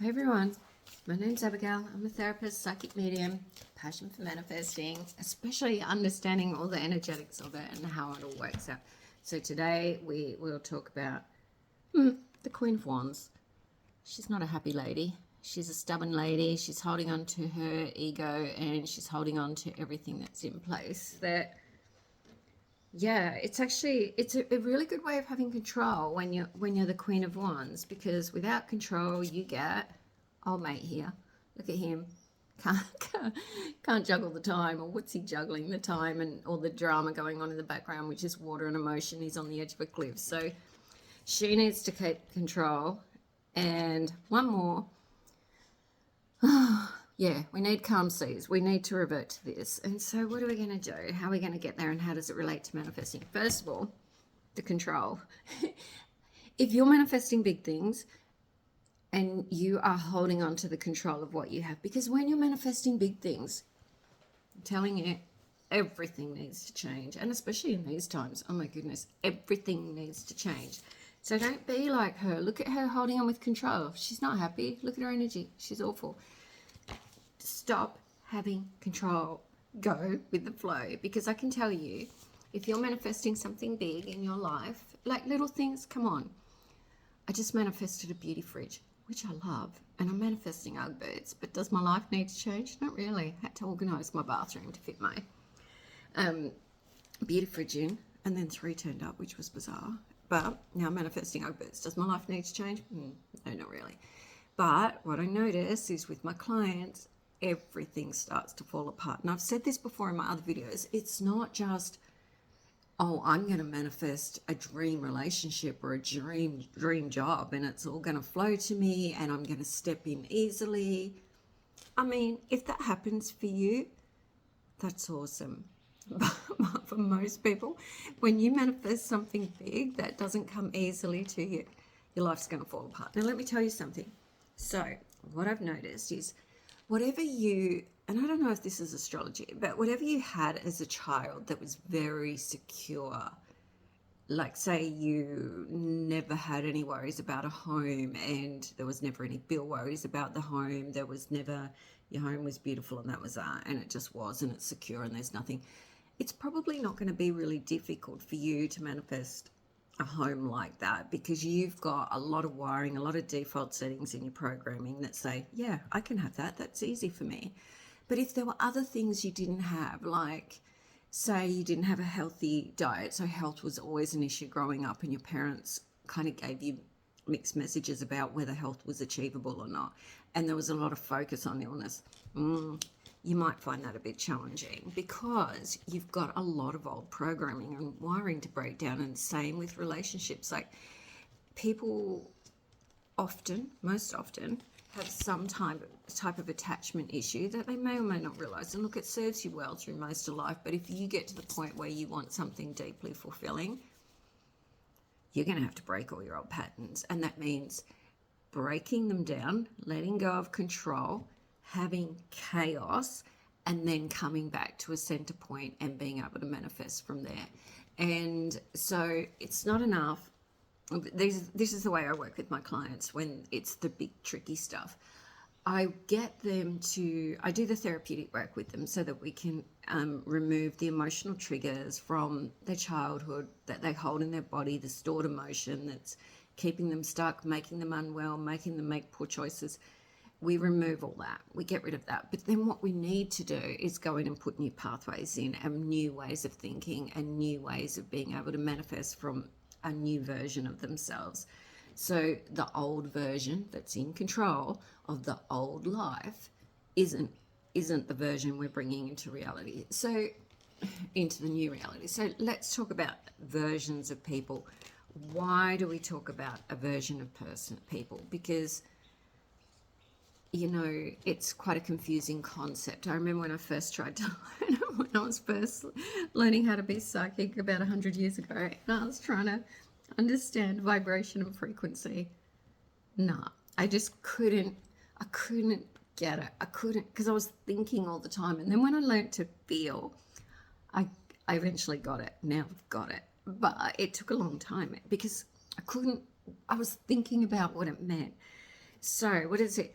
Hey everyone, my name's Abigail. I'm a therapist, psychic medium, passion for manifesting, especially understanding all the energetics of it and how it all works out. So today we will talk about the Queen of Wands. She's not a happy lady. She's a stubborn lady. She's holding on to her ego and she's holding on to everything that's in place. It's a really good way of having control when you're the Queen of Wands, because without control you get old mate here. Look at him. Can't juggle the time, or what's he juggling the time and all the drama going on in the background, which is water and emotion. He's on the edge of a cliff. So she needs to keep control. And one more. Yeah, we need calm seas. We need to revert to this. And so what are we going to do? How are we going to get there, and how does it relate to manifesting? First of all, the control. If you're manifesting big things and you are holding on to the control of what you have, because when you're manifesting big things, I'm telling you, everything needs to change. And especially in these times, oh my goodness, everything needs to change. So don't be like her. Look at her holding on with control. She's not happy. Look at her energy. She's awful. Stop having control. Go with the flow. Because I can tell you, if you're manifesting something big in your life, like little things, come on. I just manifested a beauty fridge, which I love, and I'm manifesting Ugg boots. But does my life need to change? Not really. I had to organise my bathroom to fit my beauty fridge in, and then 3 turned up, which was bizarre. But now I'm manifesting Ugg boots. Does my life need to change? No, not really. But what I notice is with my clients, everything starts to fall apart. And I've said this before in my other videos. It's not just, oh, I'm going to manifest a dream relationship or a dream job and it's all going to flow to me and I'm going to step in easily. I mean, if that happens for you, that's awesome. But for most people, when you manifest something big that doesn't come easily to you, your life's going to fall apart. Now, let me tell you something. So what I've noticed is whatever you, and I don't know if this is astrology, but whatever you had as a child that was very secure, like say you never had any worries about a home and there was never any bill worries about the home, there was never, your home was beautiful and that was that, and it just was, and it's secure and there's nothing. It's probably not going to be really difficult for you to manifest a home like that, because you've got a lot of wiring, a lot of default settings in your programming that say, yeah, I can have that. That's easy for me. But if there were other things you didn't have, like say you didn't have a healthy diet, so health was always an issue growing up and your parents kind of gave you mixed messages about whether health was achievable or not, and there was a lot of focus on illness, you might find that a bit challenging, because you've got a lot of old programming and wiring to break down. And same with relationships. Like people most often have some type of attachment issue that they may or may not realize. And look, it serves you well through most of life, but if you get to the point where you want something deeply fulfilling, you're going to have to break all your old patterns. And that means breaking them down, letting go of control, having chaos, and then coming back to a center point and being able to manifest from there. And so it's not enough. This is the way I work with my clients when it's the big tricky stuff. I get them to, I do the therapeutic work with them so that we can remove the emotional triggers from their childhood that they hold in their body, the stored emotion that's keeping them stuck, making them unwell, making them make poor choices. We remove all that. We get rid of that. But then what we need to do is go in and put new pathways in and new ways of thinking and new ways of being able to manifest from a new version of themselves. So the old version that's in control of the old life isn't the version we're bringing into reality. So into the new reality. So let's talk about versions of people. Why do we talk about a version of people? Because you know, it's quite a confusing concept. I remember when I first tried to learn it, when I was first learning how to be psychic about 100 years ago, and I was trying to understand vibration and frequency. Nah, I just couldn't get it. I couldn't, because I was thinking all the time. And then when I learned to feel, I eventually got it. Now I've got it. But it took a long time because I was thinking about what it meant. So what is it?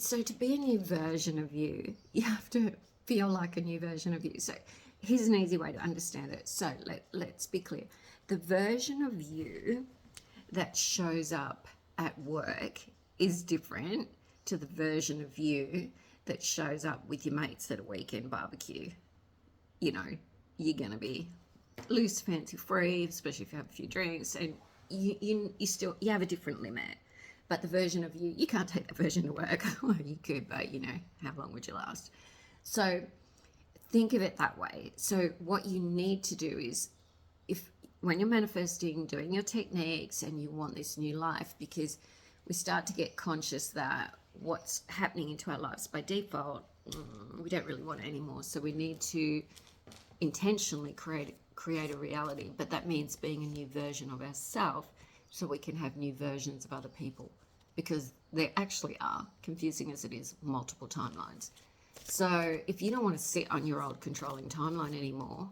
So to be a new version of you, you have to feel like a new version of you. So here's an easy way to understand it. So let's be clear. The version of you that shows up at work is different to the version of you that shows up with your mates at a weekend barbecue. You know, you're going to be loose, fancy free, especially if you have a few drinks, and you have a different limit. But the version of you can't take that version to work. Well, you could, but you know, how long would you last? So think of it that way. So what you need to do is, when you're manifesting, doing your techniques, and you want this new life, because we start to get conscious that what's happening into our lives by default, we don't really want it anymore. So we need to intentionally create a reality, but that means being a new version of ourselves, so we can have new versions of other people, because there actually are, confusing as it is, multiple timelines. So if you don't want to sit on your old controlling timeline anymore,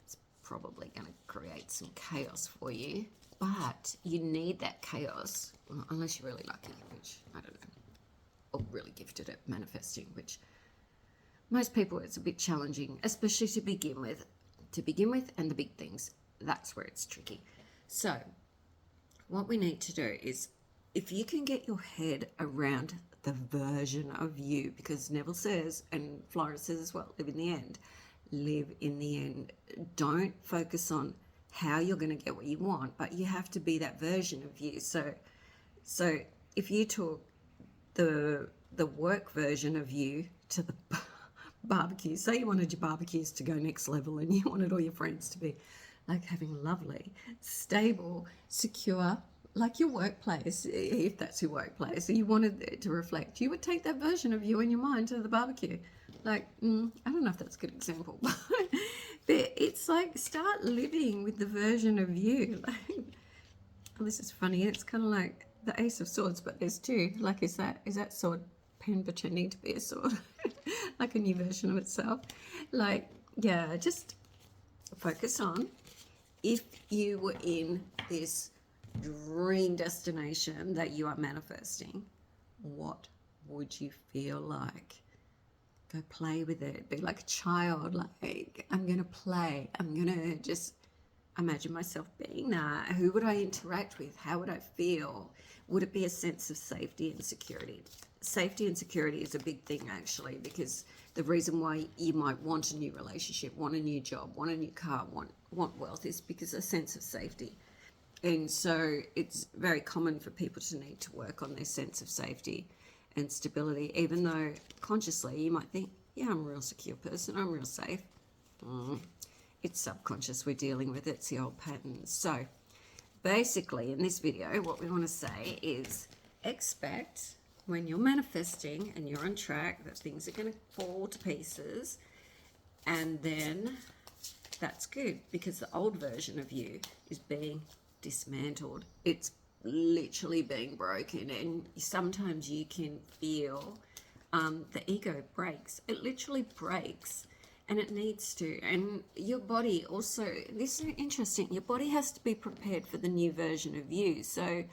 it's probably going to create some chaos for you. But you need that chaos, unless you're really lucky, which I don't know, or really gifted at manifesting, which most people, it's a bit challenging, especially to begin with. And the big things, that's where it's tricky. So what we need to do is, if you can get your head around the version of you, because Neville says, and Florence says as well, live in the end. Don't focus on how you're going to get what you want, but you have to be that version of you. So if you took the work version of you to the barbecue, say you wanted your barbecues to go next level, and you wanted all your friends to be like having lovely, stable, secure, like your workplace, if that's your workplace, so you wanted it to reflect, you would take that version of you in your mind to the barbecue. Like, I don't know if that's a good example, but it's like, start living with the version of you. Like, this is funny, it's kind of like the Ace of Swords, but there's two. Like, is that sword pen pretending to be a sword? Like a new version of itself. Like, yeah, just focus on, if you were in this dream destination that you are manifesting, what would you feel like? Go play with it. Be like a child. Like, I'm going to play. I'm going to just imagine myself being that. Who would I interact with? How would I feel? Would it be a sense of safety and security? Safety and security is a big thing, actually, because the reason why you might want a new relationship, want a new job, want a new car, want wealth, is because a sense of safety. And so it's very common for people to need to work on their sense of safety and stability, even though consciously you might think, yeah, I'm a real secure person, I'm real safe. It's subconscious, we're dealing with it, it's the old patterns. So basically, in this video, what we want to say is, expect when you're manifesting and you're on track that things are going to fall to pieces, and then that's good, because the old version of you is being dismantled. It's literally being broken, and sometimes you can feel the ego breaks. It literally breaks, and it needs to. And your body also, this is interesting, your body has to be prepared for the new version of you. So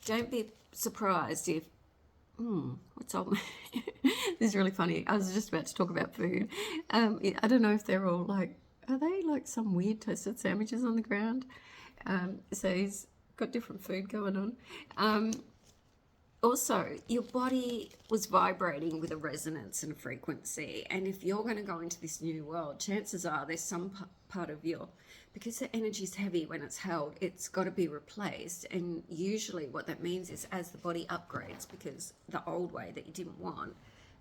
don't be surprised if what's up? This is really funny. I was just about to talk about food. I don't know if they're all like, are they like some weird toasted sandwiches on the ground? So he's got different food going on. Also, your body was vibrating with a resonance and a frequency. And if you're going to go into this new world, chances are there's some part of your, because the energy is heavy when it's held, it's got to be replaced. And usually what that means is, as the body upgrades, because the old way that you didn't want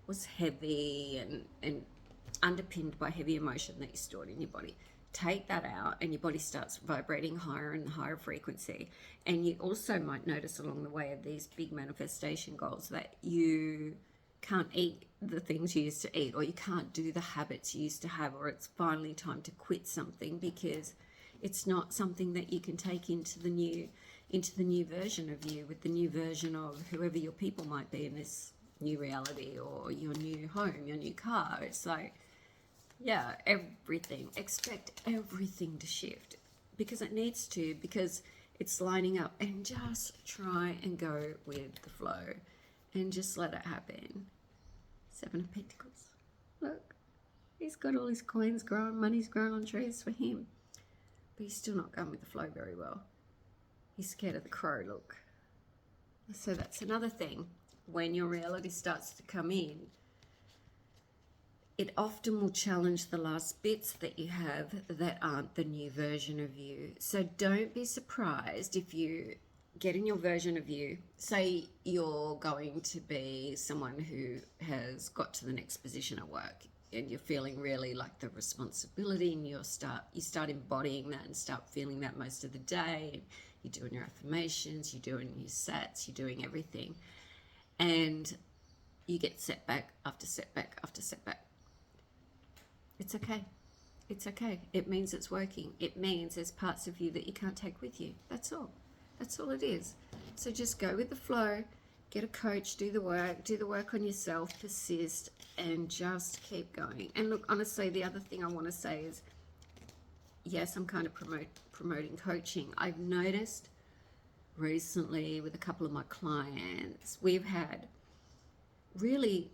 was heavy and underpinned by heavy emotion that you stored in your body, take that out and your body starts vibrating higher and higher frequency. And you also might notice along the way of these big manifestation goals that you can't eat the things you used to eat, or you can't do the habits you used to have, or it's finally time to quit something because it's not something that you can take into the new version of you, with the new version of whoever your people might be in this new reality, or your new home, your new car. It's like, yeah, everything. Expect everything to shift, because it needs to, because it's lining up. And just try and go with the flow. and just let it happen. Seven of Pentacles. Look, he's got all his coins growing, money's growing on trees for him. But he's still not going with the flow very well. He's scared of the crow, look. So that's another thing. When your reality starts to come in, it often will challenge the last bits that you have that aren't the new version of you. So don't be surprised if you get in your version of you. Say you're going to be someone who has got to the next position at work and you're feeling really like the responsibility, and you start embodying that and start feeling that most of the day. You're doing your affirmations, you're doing your sets, you're doing everything. And you get setback after setback after setback. It's okay. It's okay. It means it's working. It means there's parts of you that you can't take with you. That's all. That's all it is. So just go with the flow, get a coach, do the work on yourself, persist, and just keep going. And look, honestly, the other thing I want to say is, yes, I'm kind of promoting coaching. I've noticed recently with a couple of my clients, we've had really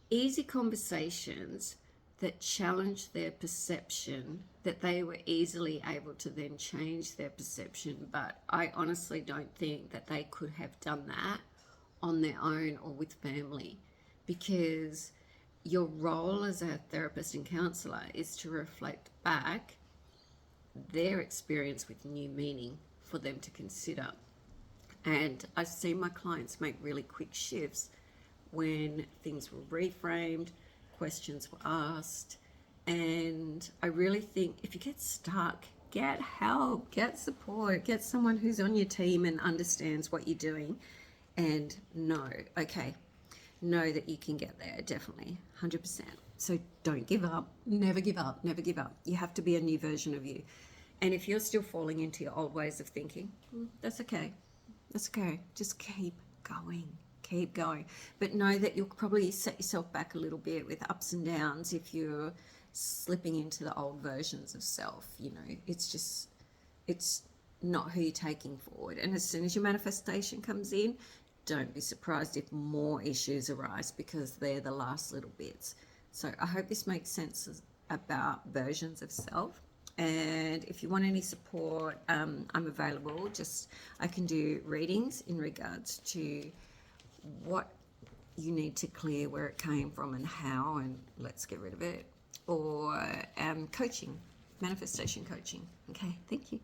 easy conversations that challenged their perception, that they were easily able to then change their perception. But I honestly don't think that they could have done that on their own or with family, because your role as a therapist and counselor is to reflect back their experience with new meaning for them to consider. And I've seen my clients make really quick shifts when things were reframed, questions were asked. And I really think if you get stuck, get help, get support, get someone who's on your team and understands what you're doing, and know that you can get there, definitely, 100%. So don't give up, never give up, never give up. You have to be a new version of you. And if you're still falling into your old ways of thinking, that's okay. That's okay. Just keep going. Keep going. But know that you'll probably set yourself back a little bit with ups and downs if you're slipping into the old versions of self. You know, it's not who you're taking forward. And as soon as your manifestation comes in, don't be surprised if more issues arise, because they're the last little bits. So I hope this makes sense about versions of self. And if you want any support, I'm available. I can do readings in regards to what you need to clear, where it came from and how, and let's get rid of it. Or coaching, manifestation coaching. Okay, thank you.